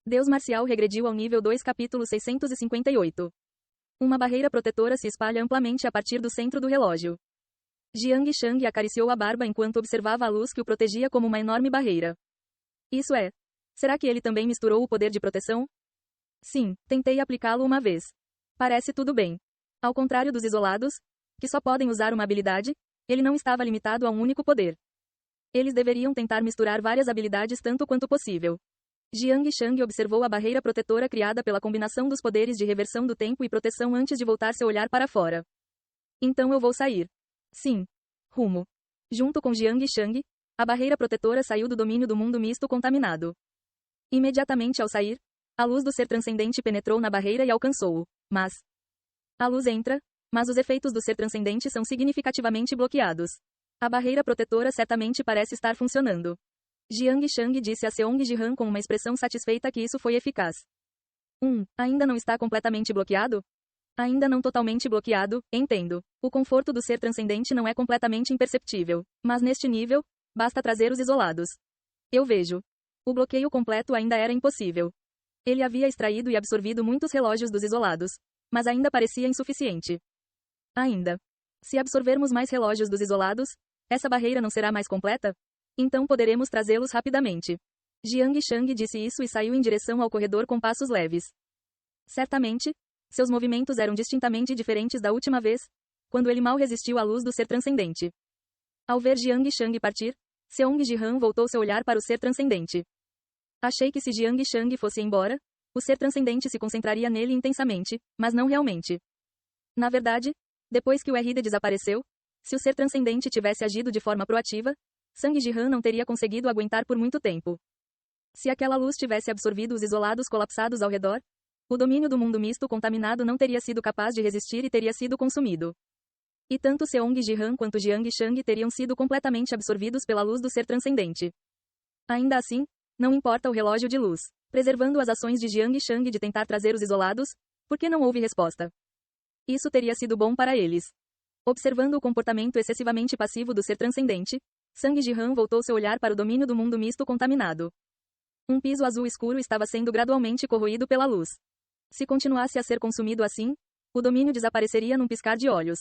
Deus marcial regrediu ao nível 2 capítulo 658. Uma barreira protetora se espalha amplamente a partir do centro do relógio. Jiang Shang acariciou a barba enquanto observava a luz que o protegia como uma enorme barreira. Isso é. Será que ele também misturou o poder de proteção? Sim, tentei aplicá-lo uma vez. Parece tudo bem. Ao contrário dos isolados, que só podem usar uma habilidade, ele não estava limitado a um único poder. Eles deveriam tentar misturar várias habilidades tanto quanto possível. Jiang Shang observou a barreira protetora criada pela combinação dos poderes de reversão do tempo e proteção antes de voltar seu olhar para fora. Então eu vou sair. Sim. Rumo. Junto com Jiang Shang, a barreira protetora saiu do domínio do mundo misto contaminado. Imediatamente ao sair, a luz do ser transcendente penetrou na barreira e alcançou-o. Mas a luz entra, mas os efeitos do ser transcendente são significativamente bloqueados. A barreira protetora certamente parece estar funcionando. Jiang Shang disse a Seong Ji-han com uma expressão satisfeita que isso foi eficaz. Ainda não está completamente bloqueado? Ainda não totalmente bloqueado, entendo. O conforto do ser transcendente não é completamente imperceptível. Mas neste nível, basta trazer os isolados. Eu vejo. O bloqueio completo ainda era impossível. Ele havia extraído e absorvido muitos relógios dos isolados, mas ainda parecia insuficiente. Ainda. Se absorvermos mais relógios dos isolados, essa barreira não será mais completa? Então poderemos trazê-los rapidamente. Jiang Shang disse isso e saiu em direção ao corredor com passos leves. Certamente, seus movimentos eram distintamente diferentes da última vez, quando ele mal resistiu à luz do ser transcendente. Ao ver Jiang Shang partir, Seong Ji-han voltou seu olhar para o ser transcendente. Achei que se Jiang Shang fosse embora, o ser transcendente se concentraria nele intensamente, mas não realmente. Na verdade, depois que o RD desapareceu, se o ser transcendente tivesse agido de forma proativa, Sang Ji-han não teria conseguido aguentar por muito tempo. Se aquela luz tivesse absorvido os isolados colapsados ao redor, o domínio do mundo misto contaminado não teria sido capaz de resistir e teria sido consumido. E tanto Seong Ji-han quanto Jiang Shang teriam sido completamente absorvidos pela luz do ser transcendente. Ainda assim, não importa o relógio de luz. Preservando as ações de Jiang Shang de tentar trazer os isolados, por que não houve resposta? Isso teria sido bom para eles. Observando o comportamento excessivamente passivo do ser transcendente, Sang Ji-han voltou seu olhar para o domínio do mundo misto contaminado. Um piso azul escuro estava sendo gradualmente corroído pela luz. Se continuasse a ser consumido assim, o domínio desapareceria num piscar de olhos.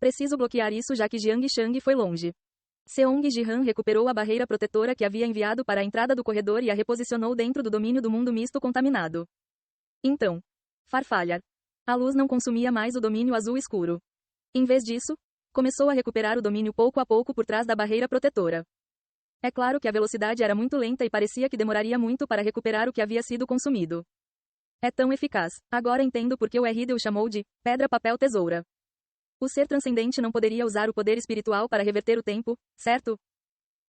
Preciso bloquear isso já que Jiang Shang foi longe. Seong Ji-han recuperou a barreira protetora que havia enviado para a entrada do corredor e a reposicionou dentro do domínio do mundo misto contaminado. Então, farfalhar. A luz não consumia mais o domínio azul escuro. Em vez disso, começou a recuperar o domínio pouco a pouco por trás da barreira protetora. É claro que a velocidade era muito lenta e parecia que demoraria muito para recuperar o que havia sido consumido. É tão eficaz. Agora entendo por que o RD o chamou de pedra, papel, tesoura. O ser transcendente não poderia usar o poder espiritual para reverter o tempo, certo?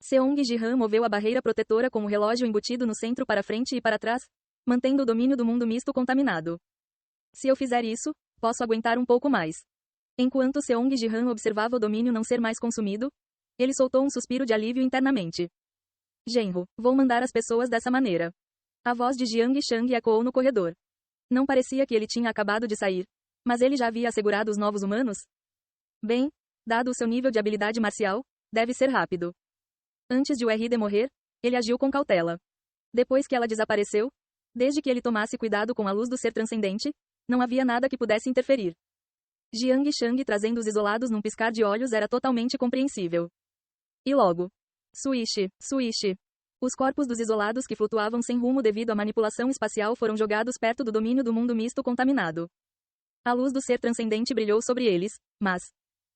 Seong Ji-han moveu a barreira protetora com o relógio embutido no centro para frente e para trás, mantendo o domínio do mundo misto contaminado. Se eu fizer isso, posso aguentar um pouco mais. Enquanto Seong Ji-han observava o domínio não ser mais consumido, ele soltou um suspiro de alívio internamente. Genro, vou mandar as pessoas dessa maneira. A voz de Jiang Shang ecoou no corredor. Não parecia que ele tinha acabado de sair. Mas ele já havia assegurado os novos humanos? Bem, dado o seu nível de habilidade marcial, deve ser rápido. Antes de o RD morrer, ele agiu com cautela. Depois que ela desapareceu, desde que ele tomasse cuidado com a luz do ser transcendente, não havia nada que pudesse interferir. Jiang Shang trazendo os isolados num piscar de olhos era totalmente compreensível. E logo. Swish, swish. Os corpos dos isolados que flutuavam sem rumo devido à manipulação espacial foram jogados perto do domínio do mundo misto contaminado. A luz do ser transcendente brilhou sobre eles, mas,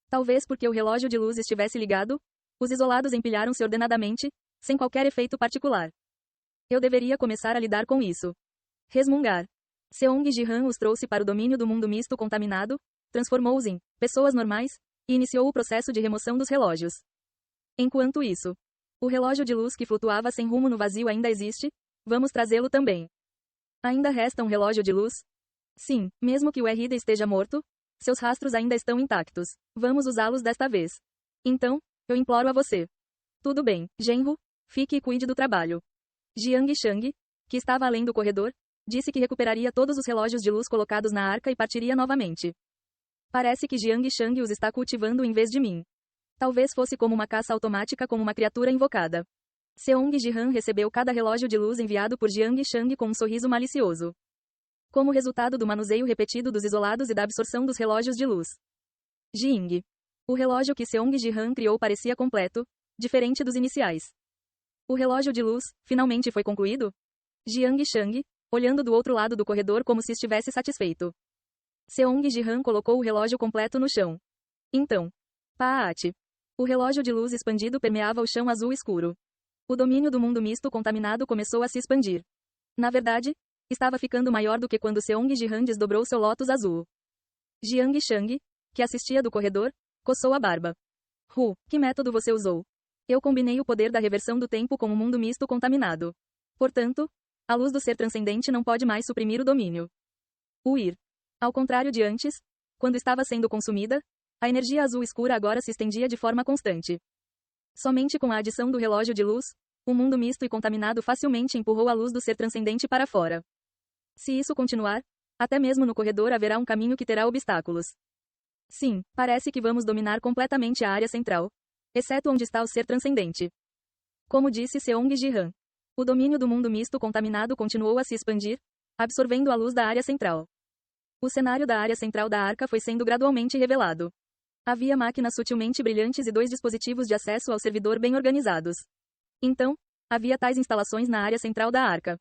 talvez porque o relógio de luz estivesse ligado, os isolados empilharam-se ordenadamente, sem qualquer efeito particular. Eu deveria começar a lidar com isso. Resmungar. Seong Ji-han os trouxe para o domínio do mundo misto contaminado, transformou-os em pessoas normais, e iniciou o processo de remoção dos relógios. Enquanto isso, o relógio de luz que flutuava sem rumo no vazio ainda existe, vamos trazê-lo também. Ainda resta um relógio de luz? Sim, mesmo que o RD esteja morto, seus rastros ainda estão intactos. Vamos usá-los desta vez. Então, eu imploro a você. Tudo bem, genro, fique e cuide do trabalho. Jiang Shang, que estava além do corredor, disse que recuperaria todos os relógios de luz colocados na arca e partiria novamente. Parece que Jiang Shang os está cultivando em vez de mim. Talvez fosse como uma caça automática com uma criatura invocada. Seong Ji-han recebeu cada relógio de luz enviado por Jiang Shang com um sorriso malicioso. Como resultado do manuseio repetido dos isolados e da absorção dos relógios de luz. Jing. O relógio que Seong Ji-han criou parecia completo, diferente dos iniciais. O relógio de luz, finalmente foi concluído? Jiang Shang, olhando do outro lado do corredor como se estivesse satisfeito. Seong Ji-han colocou o relógio completo no chão. Então. Paat. O relógio de luz expandido permeava o chão azul escuro. O domínio do mundo misto contaminado começou a se expandir. Na verdade, estava ficando maior do que quando Seong Ji-han desdobrou seu lótus azul. Jiang Shang, que assistia do corredor, coçou a barba. Que método você usou? Eu combinei o poder da reversão do tempo com o mundo misto contaminado. Portanto, a luz do ser transcendente não pode mais suprimir o domínio. Ao contrário de antes, quando estava sendo consumida, a energia azul escura agora se estendia de forma constante. Somente com a adição do relógio de luz, o mundo misto e contaminado facilmente empurrou a luz do ser transcendente para fora. Se isso continuar, até mesmo no corredor haverá um caminho que terá obstáculos. Sim, parece que vamos dominar completamente a área central, exceto onde está o ser transcendente. Como disse Seong Ji-han, o domínio do mundo misto contaminado continuou a se expandir, absorvendo a luz da área central. O cenário da área central da arca foi sendo gradualmente revelado. Havia máquinas sutilmente brilhantes e 2 dispositivos de acesso ao servidor bem organizados. Então, havia tais instalações na área central da arca.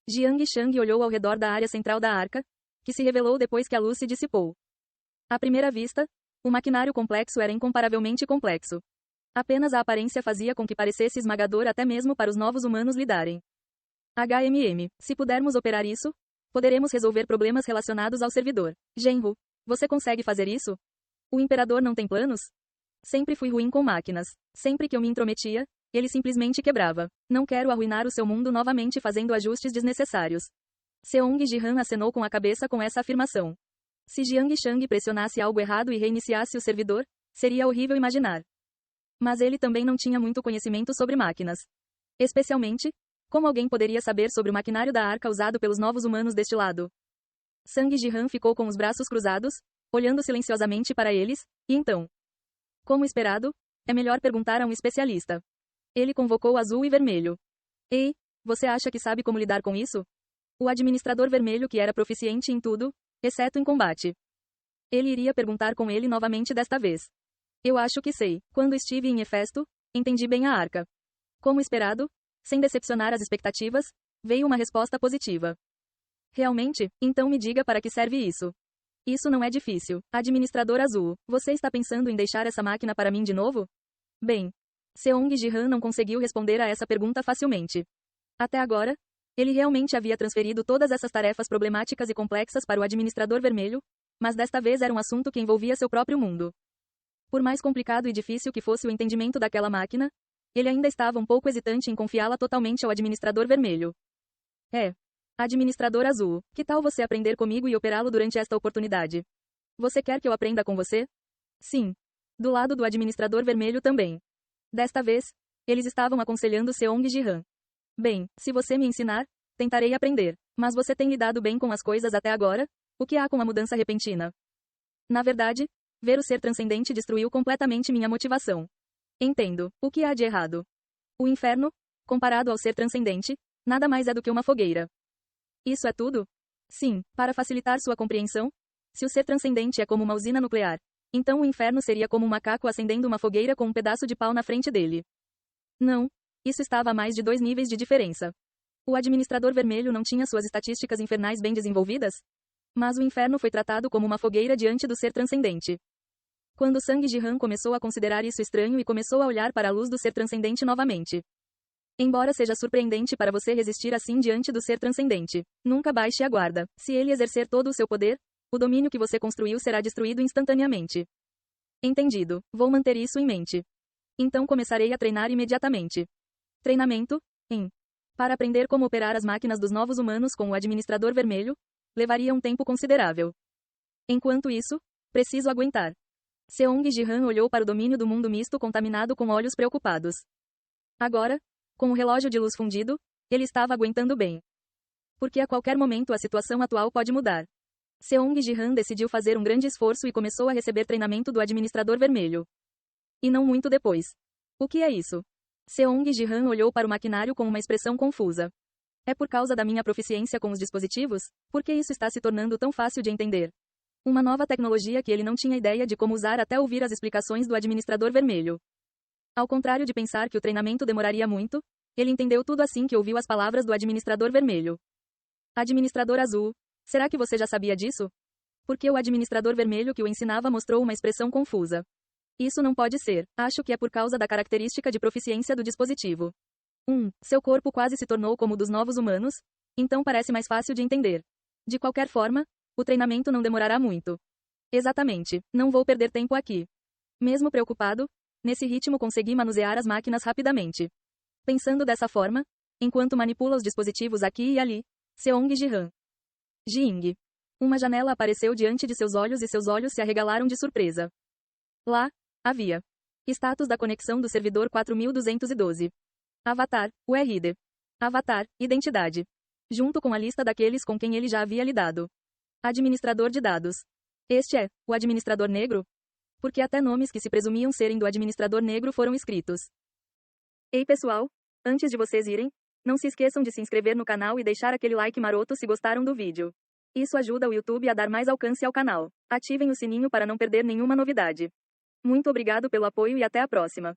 Jiang Shang olhou ao redor da área central da arca, que se revelou depois que a luz se dissipou. À primeira vista, o maquinário complexo era incomparavelmente complexo. Apenas a aparência fazia com que parecesse esmagador até mesmo para os novos humanos lidarem. Se pudermos operar isso, poderemos resolver problemas relacionados ao servidor. Genhu, você consegue fazer isso? O imperador não tem planos? Sempre fui ruim com máquinas. Sempre que eu me intrometia, ele simplesmente quebrava. Não quero arruinar o seu mundo novamente fazendo ajustes desnecessários. Seong Ji-han acenou com a cabeça com essa afirmação. Se Jiang Shang pressionasse algo errado e reiniciasse o servidor, seria horrível imaginar. Mas ele também não tinha muito conhecimento sobre máquinas. Especialmente, como alguém poderia saber sobre o maquinário da arca usado pelos novos humanos deste lado? Sang Ji-han ficou com os braços cruzados, olhando silenciosamente para eles, e então. Como esperado, é melhor perguntar a um especialista. Ele convocou azul e vermelho. Ei, você acha que sabe como lidar com isso? O administrador vermelho que era proficiente em tudo, exceto em combate. Ele iria perguntar com ele novamente desta vez. Eu acho que sei. Quando estive em Hefesto, entendi bem a arca. Como esperado, sem decepcionar as expectativas, veio uma resposta positiva. Realmente? Então me diga para que serve isso. Isso não é difícil. Administrador azul, você está pensando em deixar essa máquina para mim de novo? Bem, Seong Ji-han não conseguiu responder a essa pergunta facilmente. Até agora, ele realmente havia transferido todas essas tarefas problemáticas e complexas para o administrador vermelho, mas desta vez era um assunto que envolvia seu próprio mundo. Por mais complicado e difícil que fosse o entendimento daquela máquina, ele ainda estava um pouco hesitante em confiá-la totalmente ao administrador vermelho. Administrador azul, que tal você aprender comigo e operá-lo durante esta oportunidade? Você quer que eu aprenda com você? Sim. Do lado do administrador vermelho também. Desta vez, eles estavam aconselhando Seong Ji-han. Bem, se você me ensinar, tentarei aprender. Mas você tem lidado bem com as coisas até agora? O que há com a mudança repentina? Na verdade, ver o ser transcendente destruiu completamente minha motivação. Entendo. O que há de errado? O inferno, comparado ao ser transcendente, nada mais é do que uma fogueira. Isso é tudo? Sim, para facilitar sua compreensão, se o ser transcendente é como uma usina nuclear, então o inferno seria como um macaco acendendo uma fogueira com um pedaço de pau na frente dele. Não, isso estava a mais de 2 níveis de diferença. O administrador vermelho não tinha suas estatísticas infernais bem desenvolvidas? Mas o inferno foi tratado como uma fogueira diante do ser transcendente. Quando Sang Ji-han começou a considerar isso estranho e começou a olhar para a luz do ser transcendente novamente. Embora seja surpreendente para você resistir assim diante do ser transcendente, nunca baixe a guarda. Se ele exercer todo o seu poder, o domínio que você construiu será destruído instantaneamente. Entendido. Vou manter isso em mente. Então começarei a treinar imediatamente. Treinamento? Para aprender como operar as máquinas dos novos humanos com o administrador vermelho, levaria um tempo considerável. Enquanto isso, preciso aguentar. Seong Ji-han olhou para o domínio do mundo misto contaminado com olhos preocupados. Agora, com o relógio de luz fundido, ele estava aguentando bem. Porque a qualquer momento a situação atual pode mudar. Seong Ji-han decidiu fazer um grande esforço e começou a receber treinamento do administrador vermelho. E não muito depois. O que é isso? Seong Ji-han olhou para o maquinário com uma expressão confusa. É por causa da minha proficiência com os dispositivos? Por que isso está se tornando tão fácil de entender? Uma nova tecnologia que ele não tinha ideia de como usar até ouvir as explicações do administrador vermelho. Ao contrário de pensar que o treinamento demoraria muito, ele entendeu tudo assim que ouviu as palavras do administrador vermelho. Administrador azul. Será que você já sabia disso? Porque o administrador vermelho que o ensinava mostrou uma expressão confusa. Isso não pode ser. Acho que é por causa da característica de proficiência do dispositivo. Seu corpo quase se tornou como o dos novos humanos? Então parece mais fácil de entender. De qualquer forma, o treinamento não demorará muito. Exatamente. Não vou perder tempo aqui. Mesmo preocupado, nesse ritmo consegui manusear as máquinas rapidamente. Pensando dessa forma, enquanto manipula os dispositivos aqui e ali, Seong Ji-han. Jing. Uma janela apareceu diante de seus olhos e seus olhos se arregalaram de surpresa. Lá, havia. Status da conexão do servidor 4212. Avatar, URD. Avatar, identidade. Junto com a lista daqueles com quem ele já havia lidado. Administrador de dados. Este é, o administrador negro? Porque até nomes que se presumiam serem do administrador negro foram escritos. Ei pessoal, antes de vocês irem, não se esqueçam de se inscrever no canal e deixar aquele like maroto se gostaram do vídeo. Isso ajuda o YouTube a dar mais alcance ao canal. Ativem o sininho para não perder nenhuma novidade. Muito obrigado pelo apoio e até a próxima.